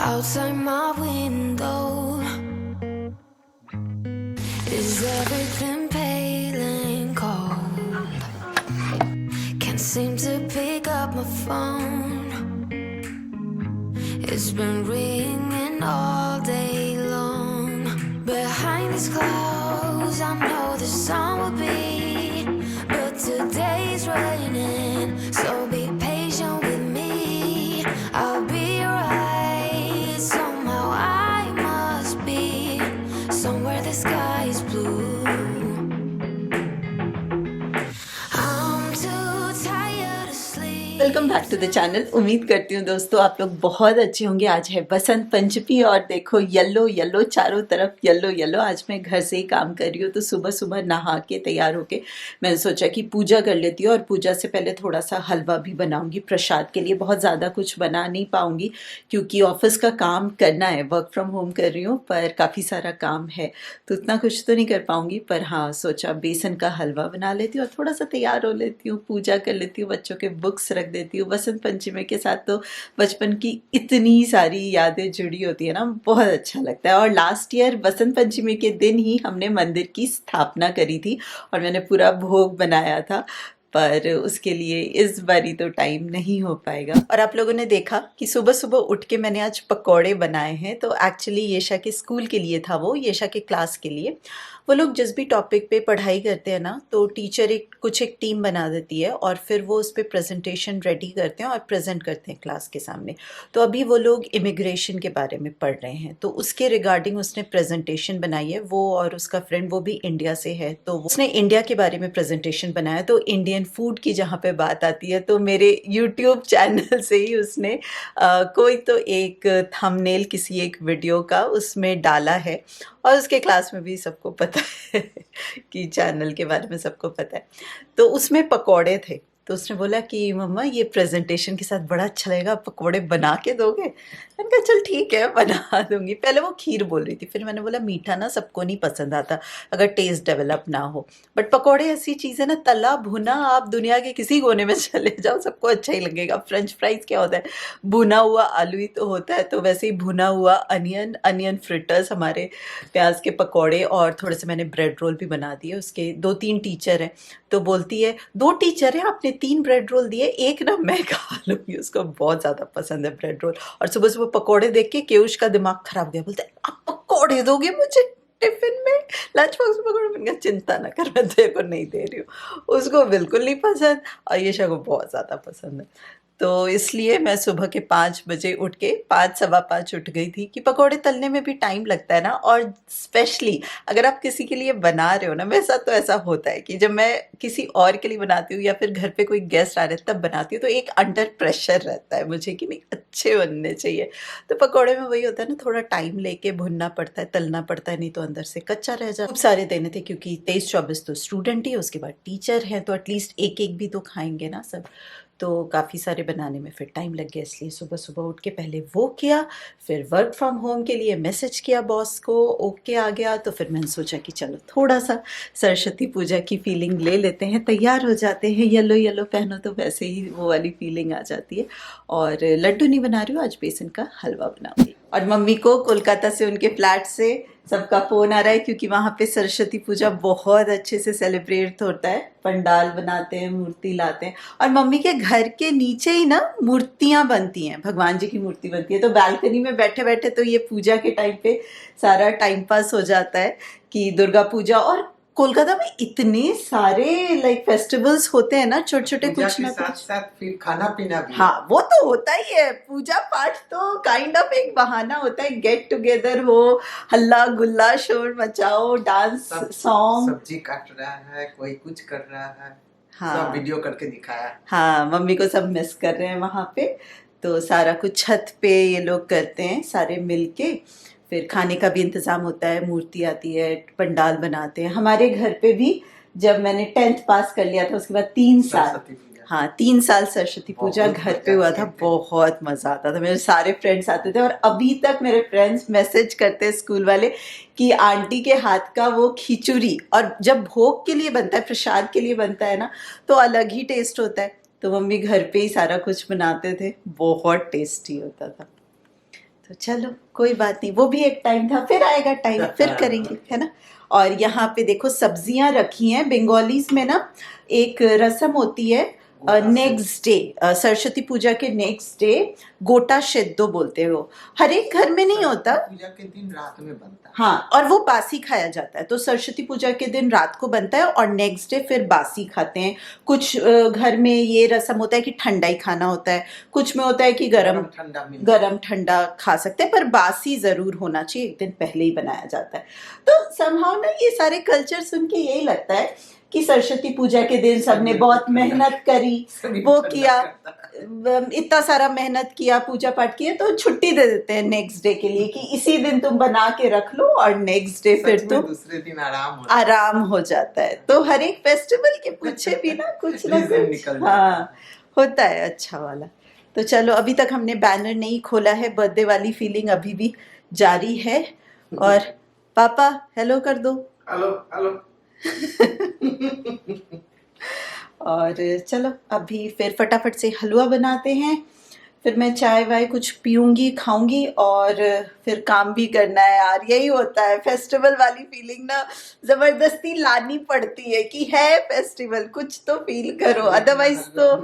Outside my window, is everything pale and cold? Can't seem to pick up my phone. It's been ringing all day long. Behind these clouds, I know the sun will be, but today's raining, so be patient with me. I'll be right. Somehow I must be somewhere the sky is blue. I'm too tired to sleep. Welcome back to the channel. उम्मीद करती हूँ दोस्तों आप लोग बहुत अच्छे होंगे। आज है बसंत पंचमी और देखो येलो येलो, चारों तरफ येलो येलो। आज मैं घर से ही काम कर रही हूँ, तो सुबह सुबह नहा के तैयार होके मैंने सोचा कि पूजा कर लेती हूँ, और पूजा से पहले थोड़ा सा हलवा भी बनाऊंगी प्रसाद के लिए। बहुत ज़्यादा कुछ बना नहीं पाऊंगी क्योंकि ऑफिस का काम करना है, वर्क फ्रॉम होम कर रही हूँ, पर काफ़ी सारा काम है तो उतना कुछ तो नहीं कर पाऊंगी। पर हाँ, सोचा बेसन का हलवा बना लेती हूँ और थोड़ा सा तैयार हो लेती हूँ, पूजा कर लेती हूँ, बच्चों के बुक्स रख देती हूँ। बसंत पंचमी के साथ तो बचपन की इतनी सारी यादें जुड़ी होती है ना, बहुत अच्छा लगता है। और लास्ट ईयर बसंत पंचमी के दिन ही हमने मंदिर की स्थापना करी थी और मैंने पूरा भोग बनाया था, पर उसके लिए इस बारी तो टाइम नहीं हो पाएगा। और आप लोगों ने देखा कि सुबह सुबह उठ के मैंने आज पकौड़े बनाए हैं। तो एक्चुअली येशा के स्कूल के लिए था, वो येशा के क्लास के लिए। वो लोग जिस भी टॉपिक पे पढ़ाई करते हैं ना, तो टीचर एक टीम बना देती है और फिर वो उस पर प्रेजेंटेशन रेडी करते हैं और प्रेजेंट करते हैं क्लास के सामने। तो अभी वो लोग इमिग्रेशन के बारे में पढ़ रहे हैं, तो उसके रिगार्डिंग उसने प्रेजेंटेशन बनाई है। वो और उसका फ्रेंड, वो भी इंडिया से है, तो उसने इंडिया के बारे में प्रेजेंटेशन बनाया। तो इंडियन फूड की जहाँ पे बात आती है, तो मेरे यूट्यूब चैनल से ही उसने कोई तो एक थंबनेल किसी एक वीडियो का उसमें डाला है, और उसके क्लास में भी सबको पता है कि चैनल के बारे में सबको पता है। तो उसमें पकौड़े थे, तो उसने बोला कि मम्मा ये प्रेजेंटेशन के साथ बड़ा अच्छा लगेगा, पकौड़े बना के दोगे? मैंने कहा चल ठीक है, बना दूंगी। पहले वो खीर बोल रही थी, फिर मैंने बोला मीठा ना सबको नहीं पसंद आता अगर टेस्ट डेवलप ना हो, बट पकौड़े ऐसी चीज़ है ना, तला भुना आप दुनिया के किसी कोने में चले जाओ सबको अच्छा ही लगेगा। फ्रेंच फ्राइज क्या होता है, भुना हुआ आलू ही तो होता है, तो वैसे ही भुना हुआ अनियन फ्रिटर्स, हमारे प्याज के पकौड़े, और थोड़े से मैंने ब्रेड रोल भी बना दिए। उसके 2-3 टीचर हैं, तो बोलती है 2 टीचर हैं, आपने 3 ब्रेड रोल दिए, एक ना मैं खा लूँगी। उसको बहुत ज़्यादा पसंद है ब्रेड रोल। और सुबह सुबह पकौड़े देख के केयुष का दिमाग खराब हो गया, बोलता है आप पकौड़े दोगे मुझे टिफिन में, लंच बॉक्स में पकौड़े? मैंने कहा चिंता ना कर, मैं तेरे को नहीं दे रही हूँ। उसको बिल्कुल नहीं पसंद और येशा को बहुत ज़्यादा पसंद है। तो इसलिए मैं सुबह के 5 बजे उठ के 5 सवा 5 उठ गई थी कि पकौड़े तलने में भी टाइम लगता है ना, और स्पेशली अगर आप किसी के लिए बना रहे हो ना, मेरे साथ तो ऐसा होता है कि जब मैं किसी और के लिए बनाती हूँ या फिर घर पे कोई गेस्ट आ रहे हैं तब बनाती हूँ, तो एक अंडर प्रेशर रहता है मुझे कि नहीं अच्छे बनने चाहिए। तो पकौड़े में वही होता है ना, थोड़ा टाइम लेके भुनना पड़ता है, तलना पड़ता है, नहीं तो अंदर से कच्चा रह जाता है। खूब सारे देने थे क्योंकि 23-24 तो स्टूडेंट ही, उसके बाद टीचर हैं, तो एटलीस्ट एक एक भी तो खाएंगे ना सब। तो काफ़ी सारे बनाने में फिर टाइम लग गया, इसलिए सुबह सुबह उठ के पहले वो किया, फिर वर्क फ्रॉम होम के लिए मैसेज किया बॉस को, ओके आ गया। तो फिर मैंने सोचा कि चलो थोड़ा सा सरस्वती पूजा की फीलिंग ले लेते हैं, तैयार हो जाते हैं, येलो येलो पहनो तो वैसे ही वो वाली फीलिंग आ जाती है। और लड्डू नहीं बना रही हूँ आज, बेसन का हलवा बनाऊंगी। और मम्मी को कोलकाता से, उनके फ्लैट से सबका फ़ोन आ रहा है क्योंकि वहाँ पे सरस्वती पूजा बहुत अच्छे से सेलिब्रेट होता है। पंडाल बनाते हैं, मूर्ति लाते हैं, और मम्मी के घर के नीचे ही ना मूर्तियाँ बनती हैं, भगवान जी की मूर्ति बनती है। तो बालकनी में बैठे बैठे तो ये पूजा के टाइम पे सारा टाइम पास हो जाता है कि दुर्गा पूजा। और कोलकाता में इतने सारे लाइक फेस्टिवल्स होते हैं ना, छोटे छोटे, कुछ ना साथ कुछ। साथ फिर खाना पीना भी। हाँ, वो तो होता ही है। पूजा पाठ तो काइंड ऑफ एक बहाना होता है, गेट टुगेदर हो, हल्ला गुल्ला शोर मचाओ, डांस, सॉन्ग। सब्जी काट रहा है, कोई कुछ कर रहा है। हाँ, सब वीडियो करके दिखाया। हाँ, मम्मी को सब मिस कर रहे हैं वहाँ पे। तो सारा कुछ छत पे ये लोग करते हैं सारे मिलके। फिर खाने का भी इंतज़ाम होता है, मूर्ति आती है, पंडाल बनाते हैं। हमारे घर पे भी जब मैंने 10th पास कर लिया था, उसके बाद 3 साल, हाँ 3 साल सरस्वती पूजा घर पे हुआ था। बहुत मज़ा आता था, मेरे सारे फ्रेंड्स आते थे, और अभी तक मेरे फ्रेंड्स मैसेज करते हैं स्कूल वाले कि आंटी के हाथ का वो खिचड़ी, और जब भोग के लिए बनता है, प्रसाद के लिए बनता है ना, तो अलग ही टेस्ट होता है। तो मम्मी घर पे ही सारा कुछ बनाते थे, बहुत टेस्टी होता था। तो चलो कोई बात नहीं, वो भी एक टाइम था, फिर आएगा टाइम, फिर करेंगे, है ना। और यहाँ पे देखो सब्जियां रखी हैं। बंगालीज में ना एक रस्म होती है, नेक्स्ट डे, सरस्वती पूजा के नेक्स्ट डे गोटा शेद्दो बोलते हो। हर एक घर में नहीं होता। पूजा के दिन रात में बनता है। हाँ, और वो बासी खाया जाता है। तो सरस्वती पूजा के दिन रात को बनता है और नेक्स्ट डे फिर बासी खाते हैं। कुछ घर में ये रस्म होता है कि ठंडा ही खाना होता है, कुछ में होता है कि गरम ठंडा खा सकते हैं, पर बासी जरूर होना चाहिए, एक दिन पहले ही बनाया जाता है। तो समहाउ ना ये सारे कल्चर सुन के यही लगता है कि सरस्वती पूजा के दिन सबने बहुत मेहनत करी, वो किया, इतना सारा मेहनत किया, पूजा पाठ किया, तो छुट्टी दे देते हैं नेक्स्ट डे के लिए कि इसी दिन तुम बना के रख लो और नेक्स्ट डे फिर तुम दूसरे दिन आराम हो जाता है। तो हर एक फेस्टिवल के पीछे भी ना कुछ ना कुछ हाँ होता है अच्छा वाला। तो चलो, अभी तक हमने बैनर नहीं खोला है, बर्थडे वाली फीलिंग अभी भी जारी है। और पापा हेलो कर दो। Hello hello. और चलो अभी फिर फटाफट से हलवा बनाते हैं, फिर मैं चाय वाय कुछ पीऊंगी, खाऊंगी, और फिर काम भी करना है यार। यही होता है, फेस्टिवल वाली फीलिंग ना जबरदस्ती लानी पड़ती है कि है फेस्टिवल, कुछ तो फील करो, अदरवाइज तो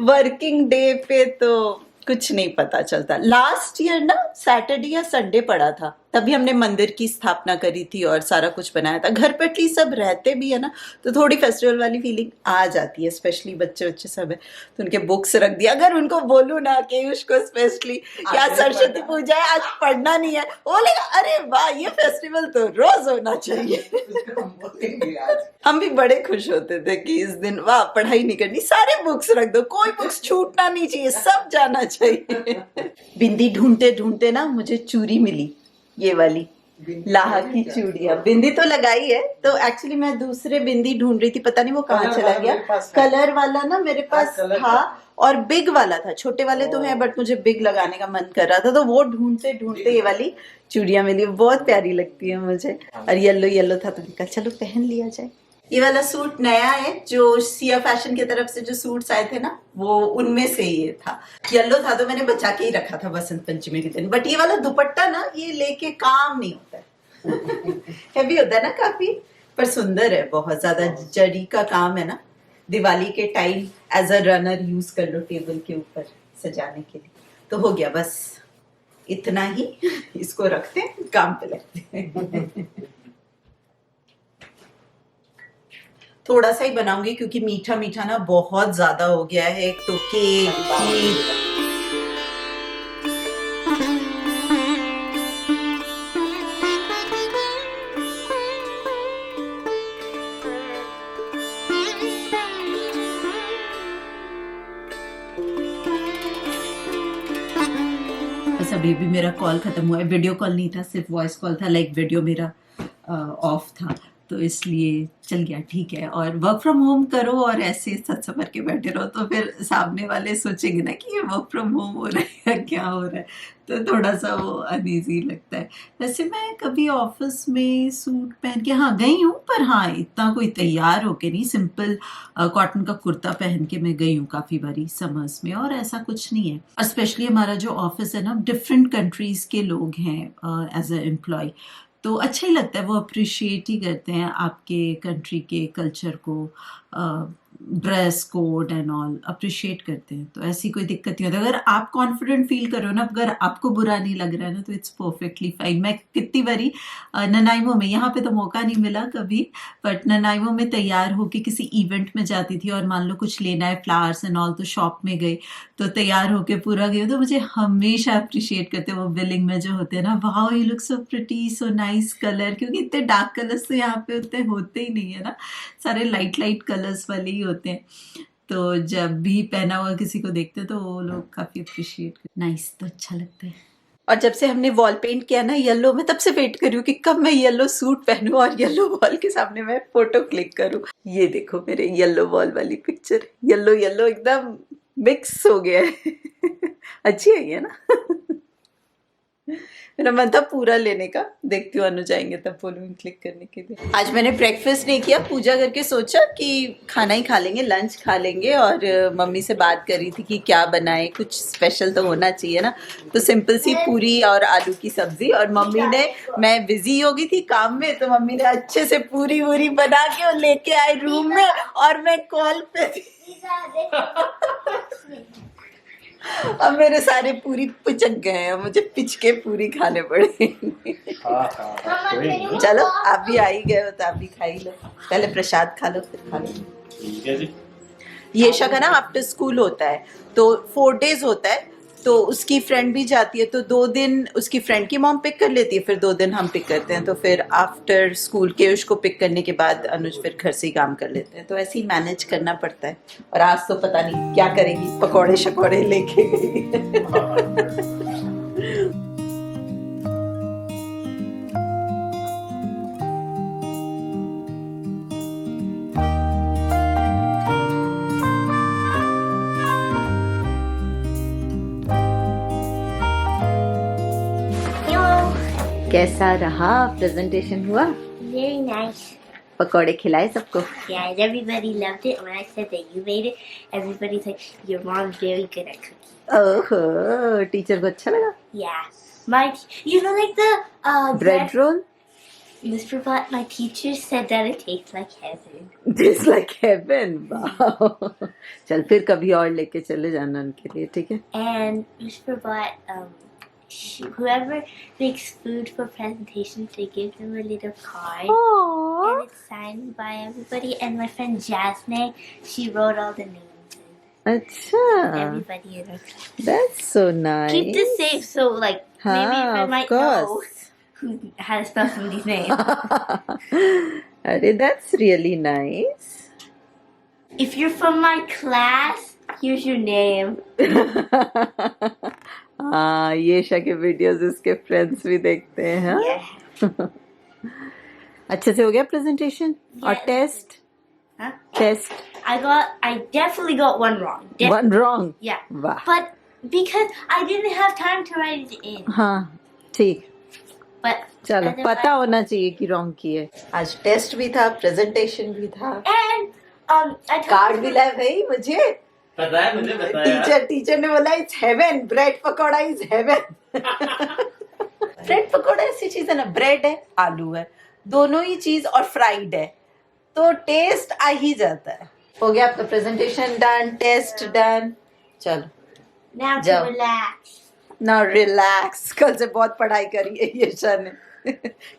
वर्किंग डे पे तो कुछ नहीं पता चलता। लास्ट ईयर ना सैटरडे या संडे पड़ा था, तभी हमने मंदिर की स्थापना करी थी और सारा कुछ बनाया था। घर पे एटलीस्ट सब रहते भी है ना, तो थोड़ी फेस्टिवल वाली फीलिंग आ जाती है। स्पेशली बच्चे सब है तो उनके बुक्स रख दिया। अगर उनको बोलूँ ना कि उसको स्पेशली क्या सरस्वती पूजा है आज पढ़ना नहीं है, बोलेगा अरे वाह ये फेस्टिवल तो रोज होना चाहिए। हम भी बड़े खुश होते थे कि इस दिन वाह पढ़ाई नहीं करनी, सारे बुक्स रख दो, कोई बुक्स छूटना नहीं चाहिए, सब जाना चाहिए। बिंदी ढूंढते ढूंढते ना मुझे चूड़ी मिली, ये वाली लाहा की चूड़ियां। बिंदी तो लगाई है, तो एक्चुअली मैं दूसरे बिंदी ढूंढ रही थी, पता नहीं वो कहाँ चला गया। कलर वाला ना मेरे पास था और बिग वाला था, छोटे वाले तो हैं बट मुझे बिग लगाने का मन कर रहा था, तो वो ढूंढते ढूंढते ये वाली चूड़ियां मिली, बहुत प्यारी लगती है मुझे। और येलो था तो निकल चलो पहन लिया जाए। ये वाला सूट नया है, जो सिया फैशन की तरफ से जो सूट्स आए थे ना, वो उनमें से ये था। येलो था तो मैंने बचा के ही रखा था बसंत पंचमी के दिन। बट ये वाला दुपट्टा ना ये लेके काम नहीं होता है। हैवी होता है ना काफी, पर सुंदर है, बहुत ज्यादा जरी का काम है ना। दिवाली के time as a runner use कर लो टेबल के ऊपर सजाने के लिए। तो हो गया बस इतना ही, इसको रखते हैं, काम पे लगते हैं। थोड़ा सा ही बनाऊंगी क्योंकि मीठा मीठा ना बहुत ज्यादा हो गया है। एक तो केक, खीर, बस अभी भी मेरा कॉल खत्म हुआ है। वीडियो कॉल नहीं था, सिर्फ वॉइस कॉल था, लाइक वीडियो मेरा ऑफ था, तो इसलिए चल गया, ठीक है। और वर्क फ्रॉम होम करो और ऐसे सच संभल के बैठे रहो तो फिर सामने वाले सोचेंगे ना कि ये वर्क फ्रॉम होम हो रहा है या क्या हो रहा है, तो थोड़ा सा वो अनईजी लगता है। वैसे मैं कभी ऑफिस में सूट पहन के हाँ गई हूँ, पर हाँ इतना कोई तैयार होके नहीं, सिंपल कॉटन का कुर्ता पहन के मैं गई हूँ काफ़ी बारी समर्स में, और ऐसा कुछ नहीं है। और स्पेशली हमारा जो ऑफिस है ना, डिफरेंट कंट्रीज के लोग हैं एज अ एम्प्लॉय, तो अच्छा ही लगता है, वो अप्रिशिएट ही करते हैं आपके कंट्री के कल्चर को, dress code and all appreciate करते हैं, तो ऐसी कोई दिक्कत नहीं होती। अगर आप कॉन्फिडेंट फील कर रहे हो ना, अगर आपको बुरा नहीं लग रहा है ना, तो इट्स परफेक्टली फाइन। मैं कितनी बारी ननाइमो में, यहाँ पे तो मौका नहीं मिला कभी, बट ननाइमो में तैयार होके किसी इवेंट में जाती थी, और मान लो कुछ लेना है फ्लावर्स एंड ऑल, तो शॉप में गई तो तैयार होके पूरा गई, तो मुझे हमेशा अप्रिशिएट करते हैं वो बिलिंग में जो होते हैं ना, wow you look so pretty, so nice colour, क्योंकि इतने डार्क कलर्स तो यहाँ पे उतने होते ही नहीं है ना, सारे लाइट लाइट कलर्स वाले ही होते हैं। तो जब भी पहना हुआ किसी को देखते हैं तो वो लोग काफी अप्रिशिएट करते, नाइस, तो अच्छा लगता है। और जब से हमने वॉल पेंट किया ना येलो में, तब से वेट कर रही हूँ कि कब मैं येलो सूट पहनूं और येलो वॉल के सामने मैं फोटो क्लिक करूं। ये देखो मेरे येलो वॉल वाली पिक्चर, येलो येलो एकदम मिक्स हो गया है। अच्छी है ये ना। मेरा मन था पूरा लेने का, देखती हूँ अनु जाएंगे तब बोलूँगी क्लिक करने के लिए। आज मैंने ब्रेकफास्ट नहीं किया, पूजा करके सोचा कि खाना ही खा लेंगे, लंच खा लेंगे। और मम्मी से बात कर रही थी कि क्या बनाए, कुछ स्पेशल तो होना चाहिए ना। तो सिंपल सी पूरी और आलू की सब्जी। और मम्मी ने, मैं बिजी हो गई थी काम में, तो मम्मी ने अच्छे से पूरी वूरी बना के और लेके आई रूम में, और मैं कॉल पे थी। अब मेरे सारे पूरी पिचक गए हैं, मुझे पिच के पूरी खाने पड़ेंगे। चलो आप भी आ ही गए हो तो आप भी खा ही लो, पहले प्रसाद खा लो फिर खा लो। ठीक है जी। येशा का ना आफ्टर स्कूल होता है, तो 4 days होता है, तो उसकी फ्रेंड भी जाती है, तो 2 दिन उसकी फ्रेंड की मॉम पिक कर लेती है, फिर 2 दिन हम पिक करते हैं। तो फिर आफ्टर स्कूल के उसको पिक करने के बाद अनुज फिर घर से ही काम कर लेते हैं, तो ऐसे ही मैनेज करना पड़ता है। और आज तो पता नहीं क्या करेगी, पकौड़े शकौड़े लेके गई। कैसा रहा प्रेजेंटेशन हुआ? Very nice. पकौड़े खिलाए सबको? Yeah, everybody loved it. When I said that you made it, everybody's like, your mom's very good at cooking. ओहो, टीचर को अच्छा लगा? Yeah. You know, like the bread roll? Mr. Blatt, my teacher said that it tastes like heaven. Tastes like heaven. Wow. चल फिर कभी और लेके चले जाना उनके लिए, ठीक है? And Mr. Blatt, whoever makes food for presentations, they give them a little card. Aww. And it's signed by everybody. And my friend Jasmine, she wrote all the names. अच्छा. Everybody in her class. That's so nice. Keep this safe so, like, maybe your friend of might course. know how to spell somebody's name. अरे that's really nice. If you're from my class, here's your name. हाँ, येशा के videos उसके friends भी देखते हैं, हाँ? Yeah. अच्छे से हो गया प्रेजेंटेशन और Yes. Test? Huh? Test I definitely got one wrong. One wrong? Yeah. वाह. But because I didn't have time to write it in. हाँ, ठीक. But चलो, otherwise- पता होना चाहिए कि रॉन्ग किए। आज टेस्ट भी था, प्रेजेंटेशन भी था, And I told कार्ड भी लाए भाई मुझे। पता है, मुझे पता है। टीचर ने बोला it's heaven, bread pakora is heaven. Bread pakora ऐसी चीज है ना, ब्रेड है, आलू है, दोनों ही चीज और फ्राइड है, तो टेस्ट आ ही जाता है। हो गया आपका प्रेजेंटेशन डन, टेस्ट डन। चलो now to जाओ। relax. Now relax. कल से बहुत पढ़ाई करी है येशा ने।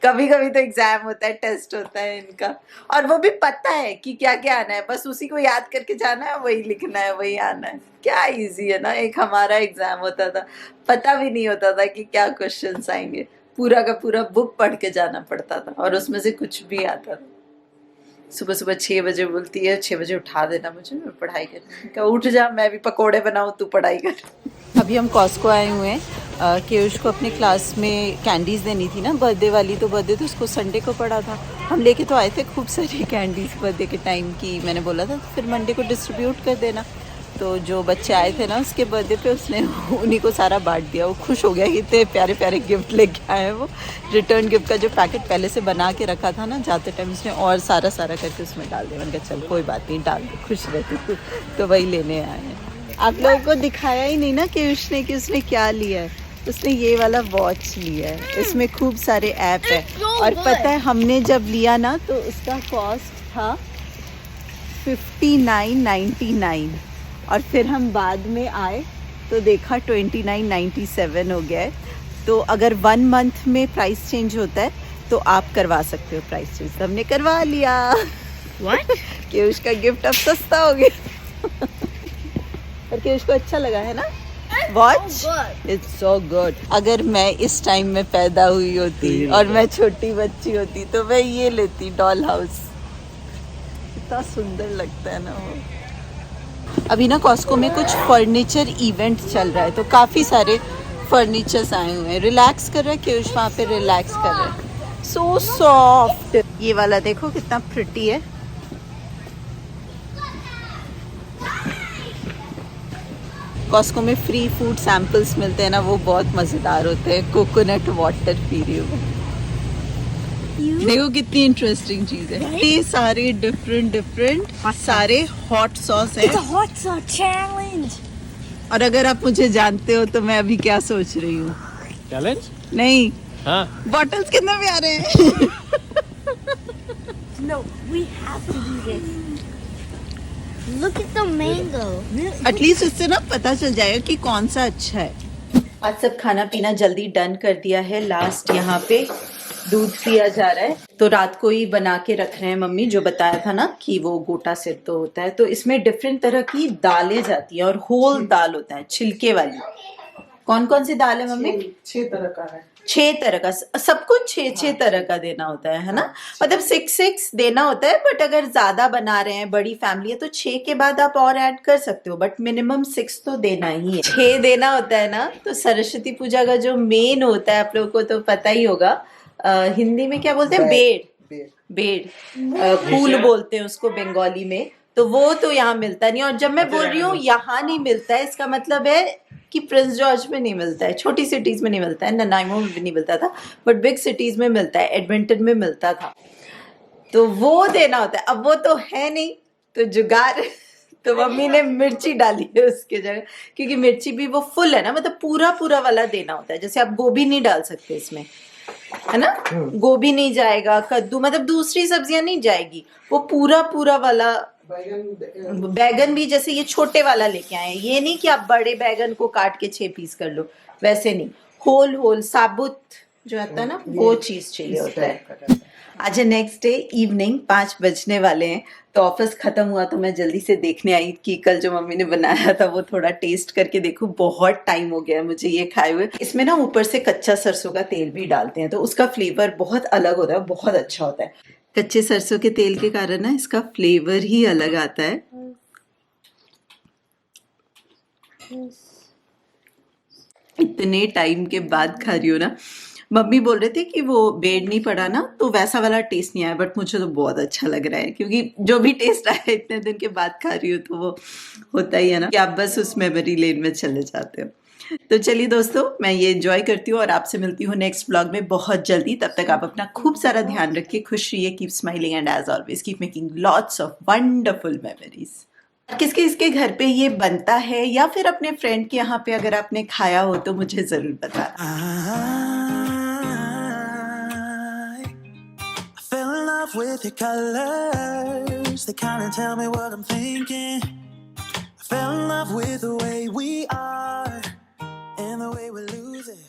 कभी कभी तो एग्जाम होता है, टेस्ट होता है इनका, और वो भी पता है कि क्या क्या आना है, बस उसी को याद करके जाना है, वही लिखना है, वही आना है। क्या इजी है ना। एक हमारा एग्जाम होता था, पता भी नहीं होता था कि क्या क्वेश्चंस आएंगे, पूरा का पूरा बुक पढ़ के जाना पड़ता था, और उसमें से कुछ भी आता था। सुबह सुबह 6 बजे बोलती है, 6 बजे उठा देना मुझे, मैं पढ़ाई करनी। क्या उठ जा, मैं भी पकोड़े बनाऊँ, तू पढ़ाई कर। अभी हम कॉस्को आए हुए हैं कि उसको अपने क्लास में कैंडीज़ देनी थी ना, बर्थडे वाली। तो बर्थडे तो उसको संडे को पड़ा था, हम लेके तो आए थे खूब सारी कैंडीज़ बर्थडे के टाइम की। मैंने बोला था फिर मंडे को डिस्ट्रीब्यूट कर देना। तो जो बच्चे आए थे ना उसके बर्थडे पे, उसने उन्हीं को सारा बांट दिया। वो खुश हो गया कि इतने प्यारे प्यारे गिफ्ट लेके आए हैं। वो रिटर्न गिफ्ट का जो पैकेट पहले से बना के रखा था ना, जाते टाइम उसने और सारा करके उसमें डाल दिया। मैंने कहा चल कोई बात नहीं, डाल दे, खुश रहती। तो वही लेने आए हैं। आप लोगों को दिखाया ही नहीं ना कि उसने क्या लिया है। उसने ये वाला वॉच लिया है, इसमें खूब सारे ऐप है। और पता है हमने जब लिया ना तो उसका कॉस्ट था 59.99, और फिर हम बाद में आए तो देखा 29.97 हो गया है। तो अगर 1 month में प्राइस चेंज होता है तो आप करवा सकते हो प्राइस चेंज। तो हमने करवा लिया। What? कि उसका गिफ्ट अब सस्ता हो गया। और कि उसको अच्छा लगा है ना वॉच। It's so good. अगर मैं इस टाइम में पैदा हुई होती और मैं छोटी बच्ची होती तो मैं ये लेती, डॉल हाउस। कितना सुंदर लगता है ना वो। अभी ना कॉस्को में कुछ फर्नीचर इवेंट चल रहा है, तो काफ़ी सारे फर्नीचर्स आए हुए हैं। रिलैक्स कर रहा है कि वहाँ पे रिलैक्स कर रहा है। So soft. ये वाला देखो कितना प्रिटी है। कॉस्को में फ्री फूड सैंपल्स मिलते हैं ना, वो बहुत मज़ेदार होते हैं। कोकोनट वाटर पी रही हूँ। देखो कितनी इंटरेस्टिंग चीज़ है। ये सारे डिफरेंट सारे हॉट सॉस है। hot sauce challenge. और अगर आप मुझे जानते हो तो मैं अभी क्या सोच रही हूँ? चैलेंज? नहीं, हाँ। बॉटल्स कितने प्यारे हैं। No, we have to do this. Look at the mango. At least इससे ना पता चल जाएगा कि कौन सा अच्छा है। आज सब खाना पीना जल्दी डन कर दिया है। लास्ट यहाँ पे दूध पिया जा रहा है, तो रात को ही बना के रख रहे हैं मम्मी, जो बताया था ना कि वो गोटा सेत्तो होता है। तो इसमें डिफरेंट तरह की दालें जाती हैं और होल दाल होता है, छिलके वाली। कौन कौन सी दाल है मम्मी? 6 तरह का है। 6 तरह का, सब कुछ 6 तरह का देना होता है ना? मतलब 6 देना होता है, बट अगर ज्यादा बना रहे हैं, बड़ी फैमिली है, तो 6 के बाद आप और ऐड कर सकते हो, बट मिनिमम 6 तो देना ही है। 6 देना होता है ना। तो सरस्वती पूजा का जो मेन होता है, आप लोगों को तो पता ही होगा, हिंदी में क्या बोलते हैं? बेड़। फूल बोलते हैं उसको बंगाली में। तो वो तो यहाँ मिलता नहीं। और जब मैं बोल रही हूँ यहाँ नहीं मिलता है, इसका मतलब है कि प्रिंस जॉर्ज में नहीं मिलता है, छोटी सिटीज में नहीं मिलता है, ननाइमो में भी नहीं मिलता था, बट बिग सिटीज में मिलता है, एडमिंटन में मिलता था। तो वो देना होता है। अब वो तो है नहीं, तो जुगाड़ तो मम्मी ने मिर्ची डाली है उसके जगह, क्योंकि मिर्ची भी वो फुल है ना, मतलब पूरा वाला देना होता है। जैसे आप गोभी नहीं डाल सकते इसमें, है ना? गोभी नहीं जाएगा, कद्दू, मतलब दूसरी सब्जियां नहीं जाएगी, वो पूरा वाला। बैगन भी जैसे ये छोटे वाला लेके आए, ये नहीं कि आप बड़े बैगन को काट के 6 पीस कर लो, वैसे नहीं, होल साबुत जो आता है ना, वो चीज चाहिए होता है। आज है नेक्स्ट डे, इवनिंग 5 बजने वाले हैं। तो ऑफिस खत्म हुआ तो मैं जल्दी से देखने आई कि कल जो मम्मी ने बनाया था वो थोड़ा टेस्ट करके देखूं। बहुत टाइम हो गया मुझे ये खाए हुए। इसमें ना ऊपर से कच्चा सरसों का तेल भी डालते हैं, तो उसका फ्लेवर बहुत अलग होता है, बहुत अच्छा होता है। कच्चे सरसों के तेल के कारण ना इसका फ्लेवर ही अलग आता है। इतने टाइम के बाद खा रही हूँ ना। मम्मी बोल रहे थे कि वो बेड नहीं पड़ा ना, तो वैसा वाला टेस्ट नहीं आया, बट मुझे तो बहुत अच्छा लग रहा है, क्योंकि जो भी टेस्ट आया इतने दिन के बाद खा रही हूँ, तो वो होता ही है ना कि आप बस उस मेमोरी लेन में चले जाते हो। तो चलिए दोस्तों, मैं ये एंजॉय करती हूँ और आपसे मिलती हूँ नेक्स्ट ब्लॉग में बहुत जल्दी। तब तक आप अपना खूब सारा ध्यान रखिए, खुश रहिए, keep smiling and as always keep making lots of wonderful memories. किसके किसके घर पे ये बनता है, या फिर अपने फ्रेंड के यहाँ पे अगर आपने खाया हो तो मुझे जरूर बताना। With your colors, they kind of tell me what I'm thinking. I fell in love with the way we are and the way we lose it.